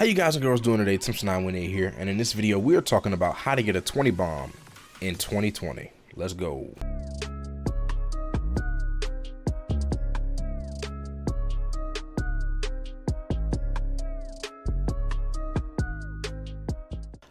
How you guys and girls doing today? Tim918 here, and in this video we are talking about how to get a 20 bomb in 2020. Let's go.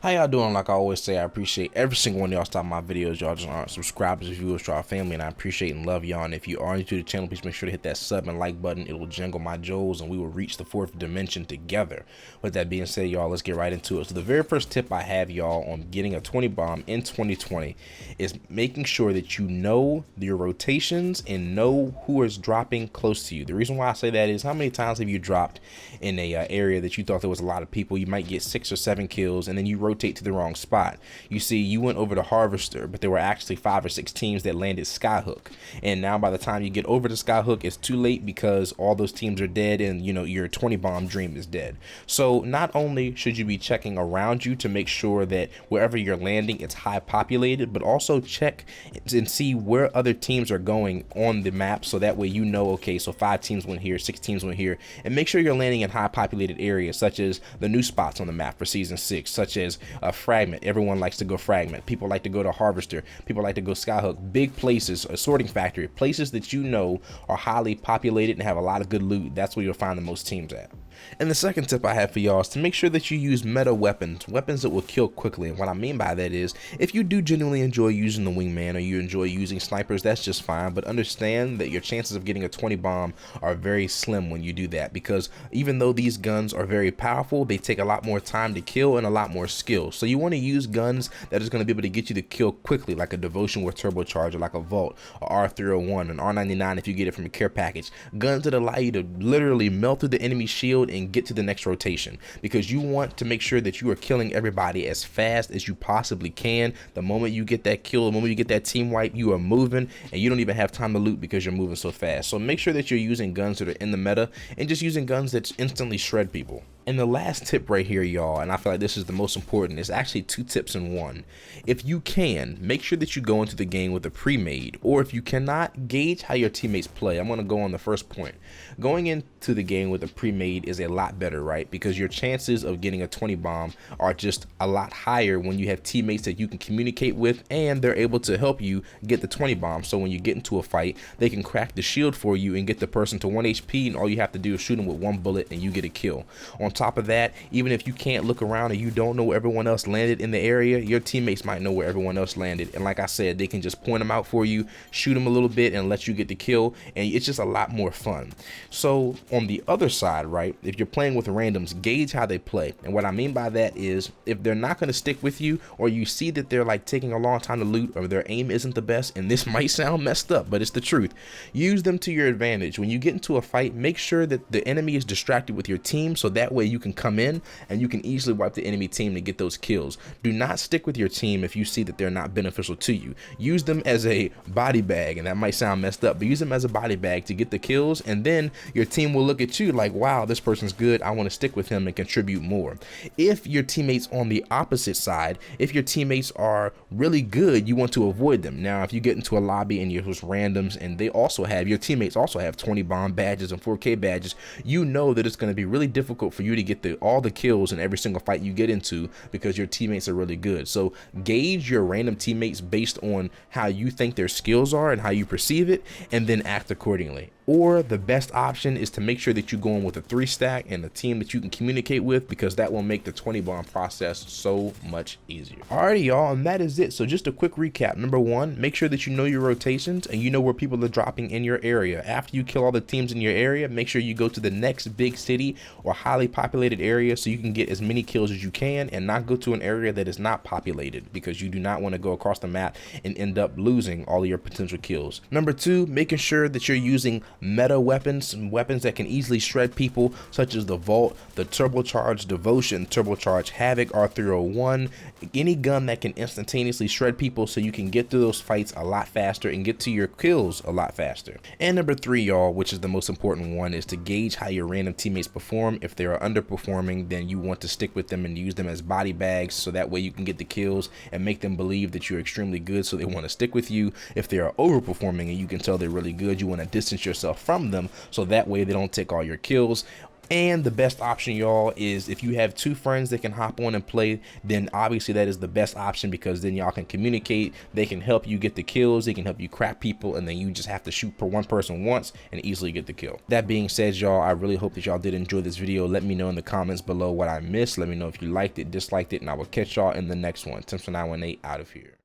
How y'all doing? Like I always say, I appreciate every single one of y'all stopping my videos. Y'all just aren't subscribers, viewers to our family, and I appreciate and love y'all. And if you are new to the channel, please make sure to hit that sub and like button. It will jingle my jewels and we will reach the fourth dimension together. With that being said, y'all, let's get right into it. So the very first tip I have y'all on getting a 20 bomb in 2020 is making sure that you know your rotations and know who is dropping close to you. The reason why I say that is, how many times have you dropped in a area that you thought there was a lot of people? You might get 6 or 7 kills and then you rotate to the wrong spot. You see, you went over to Harvester, but there were actually 5 or 6 teams that landed Skyhook, and now by the time you get over to Skyhook, it's too late because all those teams are dead and you know your 20 bomb dream is dead. So not only should you be checking around you to make sure that wherever you're landing it's high populated, but also check and see where other teams are going on the map, so that way you know, okay, so 5 teams went here, 6 teams went here, and make sure you're landing in high populated areas such as the new spots on the map for season 6, such as Fragment. Everyone likes to go Fragment. People like to go to Harvester. People like to go Skyhook. Big places, a sorting factory, places that you know are highly populated and have a lot of good loot. That's where you'll find the most teams at. And the second tip I have for y'all is to make sure that you use meta weapons that will kill quickly. And what I mean by that is, if you do genuinely enjoy using the wingman or you enjoy using snipers, that's just fine, but understand that your chances of getting a 20 bomb are very slim when you do that, because even though these guns are very powerful, they take a lot more time to kill and a lot more skill. So you want to use guns that is going to be able to get you to kill quickly, like a Devotion with turbocharger, like a Vault, or R301, an R99 if you get it from a care package. Guns that allow you to literally melt through the enemy shield and get to the next rotation, because you want to make sure that you are killing everybody as fast as you possibly can. The moment you get that kill, the moment you get that team wipe, you are moving and you don't even have time to loot because you're moving so fast. So make sure that you're using guns that are in the meta and just using guns that instantly shred people. And the last tip right here, y'all, and I feel like this is the most important, it's actually 2 tips in one. If you can, make sure that you go into the game with a pre-made, or if you cannot, gauge how your teammates play. I'm going to go on the first point. Going into the game with a pre-made is a lot better, right? Because your chances of getting a 20 bomb are just a lot higher when you have teammates that you can communicate with and they're able to help you get the 20 bomb. So when you get into a fight, they can crack the shield for you and get the person to 1 HP, and all you have to do is shoot them with 1 bullet and you get a kill. On top of that, even if you can't look around and you don't know where everyone else landed in the area, your teammates might know where everyone else landed, and like I said, they can just point them out for you, shoot them a little bit and let you get the kill, and it's just a lot more fun. So on the other side, right, if you're playing with randoms, gauge how they play. And what I mean by that is, if they're not going to stick with you, or you see that they're like taking a long time to loot, or their aim isn't the best, and this might sound messed up, but it's the truth, use them to your advantage. When you get into a fight, make sure that the enemy is distracted with your team, so that way you can come in and you can easily wipe the enemy team to get those kills. Do not stick with your team if you see that they're not beneficial to you. Use them as a body bag, and that might sound messed up, but use them as a body bag to get the kills, and then your team will look at you like, wow, this person's good, I want to stick with him and contribute more. If your teammates on the opposite side, if your teammates are really good, you want to avoid them. Now if you get into a lobby and you're just randoms and they also have, your teammates also have 20 bomb badges and 4K badges, you know that it's going to be really difficult for you to get all the kills in every single fight you get into because your teammates are really good. So gauge your random teammates based on how you think their skills are and how you perceive it, and then act accordingly. Or the best option is to make sure that you go in with a 3-stack and a team that you can communicate with, because that will make the 20 bomb process so much easier. Alrighty, y'all, and that is it. So just a quick recap. Number 1, make sure that you know your rotations and you know where people are dropping in your area. After you kill all the teams in your area, make sure you go to the next big city or highly populated area so you can get as many kills as you can, and not go to an area that is not populated, because you do not want to go across the map and end up losing all of your potential kills. Number 2, making sure that you're using meta weapons, weapons that can easily shred people, such as the Vault, the turbocharged Devotion, turbocharged Havoc, R301, any gun that can instantaneously shred people so you can get through those fights a lot faster and get to your kills a lot faster. And number 3, y'all, which is the most important one, is to gauge how your random teammates perform. If they are underperforming, then you want to stick with them and use them as body bags, so that way you can get the kills and make them believe that you're extremely good, so they want to stick with you. If they are overperforming and you can tell they're really good, you want to distance yourself from them, so that way they don't take all your kills. And the best option, y'all, is if you have 2 friends that can hop on and play, then obviously that is the best option, because then y'all can communicate, they can help you get the kills, they can help you crap people, and then you just have to shoot per one person once and easily get the kill. That being said, y'all, I really hope that y'all did enjoy this video. Let me know in the comments below what I missed. Let me know if you liked it, disliked it, and I will catch y'all in the next one. Tim918 out of here.